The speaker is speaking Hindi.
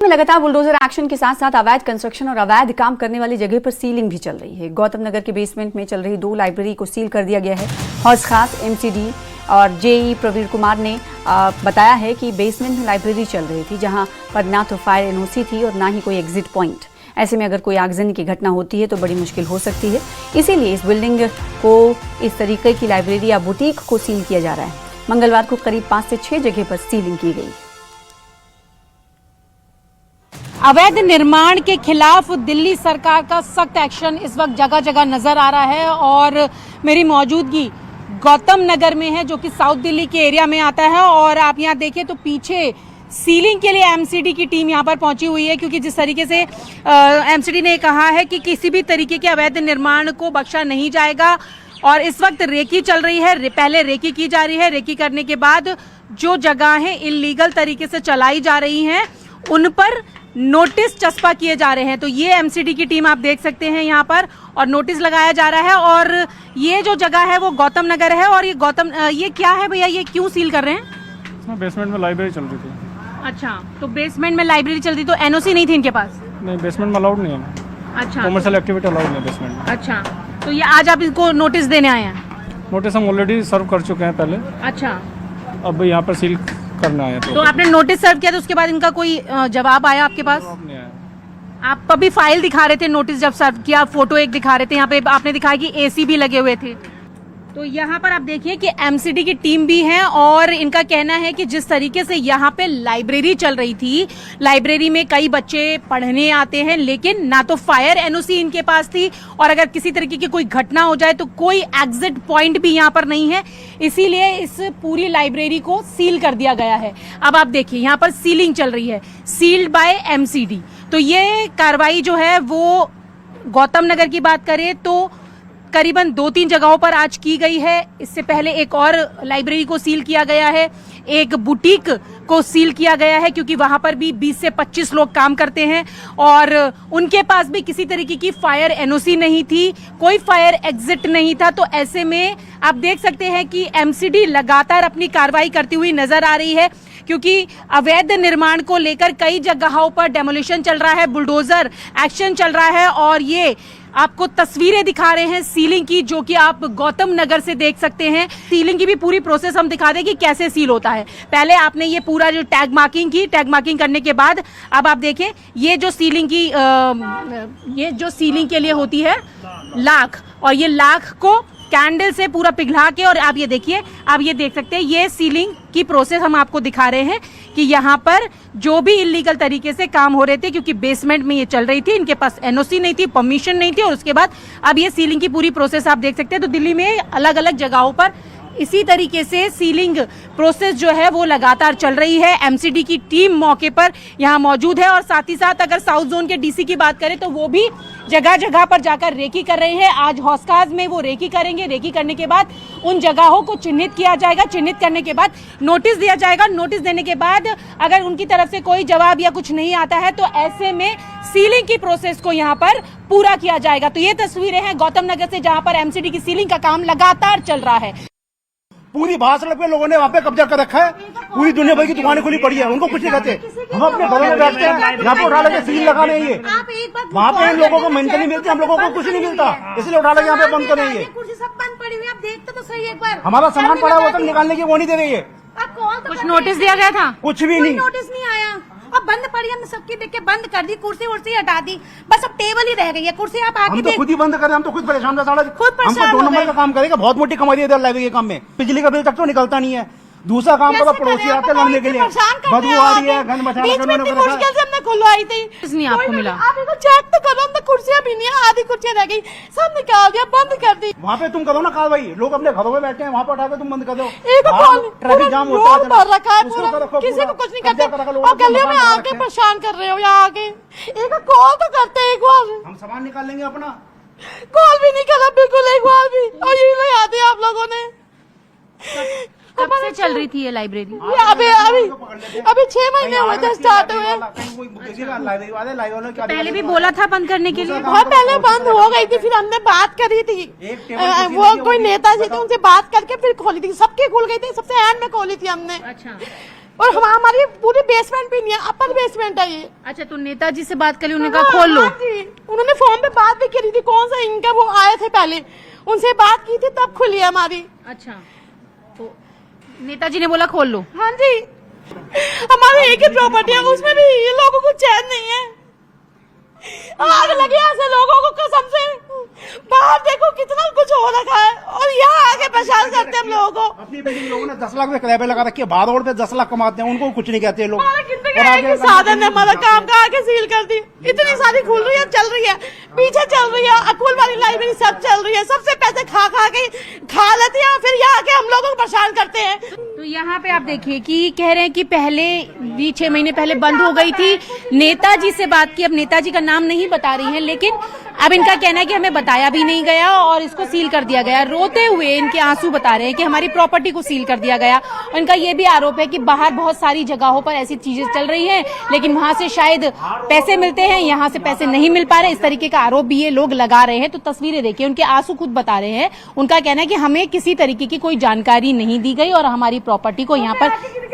में लगातार बुलडोजर एक्शन के साथ साथ अवैध कंस्ट्रक्शन और अवैध काम करने वाली जगह पर सीलिंग भी चल रही है। गौतम नगर के बेसमेंट में चल रही 2 लाइब्रेरी को सील कर दिया गया है। हौस खास एमसीडी और जेई प्रवीण कुमार ने बताया है कि बेसमेंट में लाइब्रेरी चल रही थी, जहां पर ना तो फायर एनओसी थी और ना ही कोई एग्जिट पॉइंट। ऐसे में अगर कोई आगजनी की घटना होती है तो बड़ी मुश्किल हो सकती है, इसीलिए इस बिल्डिंग को इस तरीके की लाइब्रेरी या बुटीक को सील किया जा रहा है। मंगलवार को करीब 5 से 6 जगह पर सीलिंग की गई। अवैध निर्माण के खिलाफ दिल्ली सरकार का सख्त एक्शन इस वक्त जगह जगह नजर आ रहा है और मेरी मौजूदगी गौतम नगर में है, जो कि साउथ दिल्ली के एरिया में आता है। और आप यहाँ देखें तो पीछे सीलिंग के लिए एमसीडी की टीम यहाँ पर पहुंची हुई है, क्योंकि जिस तरीके से एमसीडी ने कहा है कि किसी भी तरीके के अवैध निर्माण को बख्शा नहीं जाएगा। और इस वक्त रेकी चल रही है, पहले रेकी की जा रही है। रेकी करने के बाद जो जगहें इलीगल तरीके से चलाई जा रही हैं उन पर नोटिस चस्पा किए जा रहे हैं। तो ये एमसीडी की टीम आप देख सकते हैं यहाँ पर, और नोटिस लगाया जा रहा है। और ये जो जगह है वो गौतम नगर है। और ये क्या है भैया, ये क्यों सील कर रहे हैं? इसमें बेसमेंट में लाइब्रेरी चल रही थी। अच्छा, तो बेसमेंट में लाइब्रेरी चल रही, तो एनओसी नहीं थी इनके पास? नहीं, बेसमेंट में अलाउड नहीं है। अच्छा, कॉमर्शियल एक्टिविटी अलाउड नहीं है बेसमेंट में। अच्छा, तो ये आज आप इनको नोटिस देने आए हैं? नोटिस हम ऑलरेडी सर्व कर चुके हैं पहले। अच्छा, अब यहाँ पर सील करना है। तो आपने नोटिस सर्व किया, तो उसके बाद इनका कोई जवाब आया आपके पास? नहीं आया। आप अभी फाइल दिखा रहे थे, नोटिस जब सर्व किया, फोटो एक दिखा रहे थे, यहाँ पे आपने दिखाया कि एसी भी लगे हुए थे। तो यहाँ पर आप देखिए कि एमसीडी की टीम भी है और इनका कहना है कि जिस तरीके से यहाँ पे लाइब्रेरी चल रही थी, लाइब्रेरी में कई बच्चे पढ़ने आते हैं, लेकिन ना तो फायर एनओसी इनके पास थी, और अगर किसी तरीके की कोई घटना हो जाए तो कोई एग्जिट पॉइंट भी यहाँ पर नहीं है। इसीलिए इस पूरी लाइब्रेरी को सील कर दिया गया है। अब आप देखिए यहाँ पर सीलिंग चल रही है, सील्ड बाय एमसीडी। तो ये कार्रवाई जो है वो गौतम नगर की बात करें तो करीबन 2-3 जगहों पर आज की गई है। इससे पहले एक और लाइब्रेरी को सील किया गया है, एक बुटीक को सील किया गया है, क्योंकि वहां पर भी 20 से 25 लोग काम करते हैं और उनके पास भी किसी तरीके की फायर एनओसी नहीं थी, कोई फायर एग्जिट नहीं था। तो ऐसे में आप देख सकते हैं कि एमसीडी लगातार अपनी कार्रवाई करती हुई नजर आ रही है, क्योंकि अवैध निर्माण को लेकर कई जगहों पर डेमोलिशन चल रहा है, बुलडोजर एक्शन चल रहा है। और ये आपको तस्वीरें दिखा रहे हैं सीलिंग की, जो कि आप गौतम नगर से देख सकते हैं। सीलिंग की भी पूरी प्रोसेस हम दिखा दें कि कैसे सील होता है। पहले आपने ये पूरा जो टैग मार्किंग की, टैग मार्किंग करने के बाद अब आप देखें ये जो सीलिंग की ये जो सीलिंग के लिए होती है लाख, और ये लाख को कैंडल से पूरा पिघला के, और आप ये देखिए, आप ये देख सकते हैं, ये सीलिंग की प्रोसेस हम आपको दिखा रहे हैं कि यहाँ पर जो भी इलीगल तरीके से काम हो रहे थे, क्योंकि बेसमेंट में ये चल रही थी, इनके पास एनओसी नहीं थी, परमिशन नहीं थी, और उसके बाद अब ये सीलिंग की पूरी प्रोसेस आप देख सकते हैं। तो दिल्ली में अलग अलग जगहों पर इसी तरीके से सीलिंग प्रोसेस जो है वो लगातार चल रही है। एमसीडी की टीम मौके पर यहाँ मौजूद है, और साथ ही साथ अगर साउथ जोन के डीसी की बात करें तो वो भी जगह जगह पर जाकर रेकी कर रहे हैं। आज हौसखास में वो रेकी करेंगे। रेकी करने के बाद उन जगहों को चिन्हित किया जाएगा, चिन्हित करने के बाद नोटिस दिया जाएगा। नोटिस देने के बाद अगर उनकी तरफ से कोई जवाब या कुछ नहीं आता है तो ऐसे में सीलिंग की प्रोसेस को यहाँ पर पूरा किया जाएगा। तो ये तस्वीरें हैं गौतम नगर से, जहाँ पर एमसीडी की सीलिंग का काम लगातार चल रहा है। पूरी भाषण पे लोगों ने वहाँ पे कब्जा कर रखा है, पूरी दुनिया भर की दुकानें खुली पड़ी है, उनको कुछ नहीं कहते। हम अपने घरों में बैठते हैं, यहाँ पे उठा लेके सील लगाने ये, वहाँ पे इन लोगों को मेंटली मिलती है, हम लोगों को कुछ नहीं मिलता, इसलिए उठा लेके यहाँ पे बंद कर रही है। सब बंद पड़ी हुई, आप देखते तो सही एक बार। हमारा सामान पड़ा हुआ तो निकालने की वो नहीं दे रही है। कुछ नोटिस दिया गया था? कुछ भी नहीं, नोटिस नहीं आया। अब बंद पड़ी, हमने सबकी देख के बंद कर दी, कुर्सी उर्सी हटा दी, बस अब टेबल ही रह गई है। कुर्सी आप आके हम तो खुद ही बंद करें, हम तो खुद परेशान था। खुद परेशान हमको 2 नंबर का काम करेगा, बहुत मोटी कमाई है इधर लाइब्रेरी के काम में, बिजली का बिल तक तो निकलता नहीं है। दूसरा काम करो, पड़ोसी आते लड़ने के लिए, बदबू आ रही है, गंद मचा मुश्किल से हमने खुलवाई थी, नहीं आपको मिला? आप इनको चेक तो करो, हमने कुर्सियां भी नहीं, आधी कुर्सियां रह गई, सब निकाल दिया, बंद कर दी। वहाँ पे तुम करो ना कार्रवाई, लोग अपने घरों में बैठे हैं, वहाँ पर उठा के तुम बंद कर दो। ट्रैफिक जाम होता है, भर रखा है पूरा, किसी को कुछ नहीं करते, और गलियों में आके परेशान कर रहे हो। यहाँ आके एक कॉल तो करते, एक बार हम सामान निकाल लेंगे अपना। कॉल भी नहीं करा बिल्कुल एक बार भी, और यही ले आते आप लोगों ने। कब से चल रही थी ये लाइब्रेरी? अभी 6 महीने हुए थे स्टार्ट हुए। पहले भी बोला था बंद करने के लिए? बहुत पहले बंद हो गई थी, फिर हमने बात करी थी, वो कोई नेताजी थे, उनसे बात करके फिर खोली थी। सबकी खुल गई थी, सबसे एंड में खोली थी हमने। अच्छा, और हमारी पूरी बेसमेंट भी नहीं है, अपर बेसमेंट है ये। अच्छा, तो नेताजी से बात करी, उन्होंने कहा खोल लो। हाँ जी, उन्होंने फोन पे बात भी करी थी, कौन सा इनका वो आए थे पहले, उनसे बात की थी तब खुली है हमारी। अच्छा, तो नेताजी ने बोला खोल लो। हाँ जी, हमारे एक ही प्रॉपर्टी है, उसमें भी ये लोगों को चैन नहीं है। आग लगे ऐसे लोगों को कसम से, बाहर देखो कितना कुछ हो रखा है और यहाँ आके परेशान करते हैं हम लोगों को। अपनी बेटी के लोगों ने 10 लाख में किराए पे लगा रखी है, बाहर रोड पे 10 लाख कमाते हैं, उनको कुछ नहीं कहते लोग। हमारा जिंदगी एक ही साधन है, हमारा काम का आके सील कर दी। इतनी सारी खुल रही है, चल रही है, पीछे चल रही है, अकुल वाली लाइब्रेरी सब चल रही है, सबसे पैसे खा के खा लेते हैं, फिर यहाँ आके हम लोगों को परेशान करते हैं। तो यहाँ पे आप देखिए कि कह रहे हैं कि पहले भी 6 महीने पहले बंद हो गई थी। नेताजी से बात की, अब नेताजी का नाम नहीं बता रही है, लेकिन अब इनका कहना है कि हमें बताया भी नहीं गया और इसको सील कर दिया गया। रोते हुए इनके आंसू बता रहे हैं कि हमारी प्रॉपर्टी को सील कर दिया गया। और इनका ये भी आरोप है कि बाहर बहुत सारी जगहों पर ऐसी चीजें चल रही हैं, लेकिन वहां से शायद पैसे मिलते हैं, यहाँ से पैसे नहीं मिल पा रहे, इस तरीके का आरोप भी ये लोग लगा रहे हैं। तो तस्वीरें देखिए, उनके आंसू खुद बता रहे हैं। उनका कहना है कि हमें किसी तरीके की कोई जानकारी नहीं दी गई और हमारी प्रॉपर्टी को यहाँ पर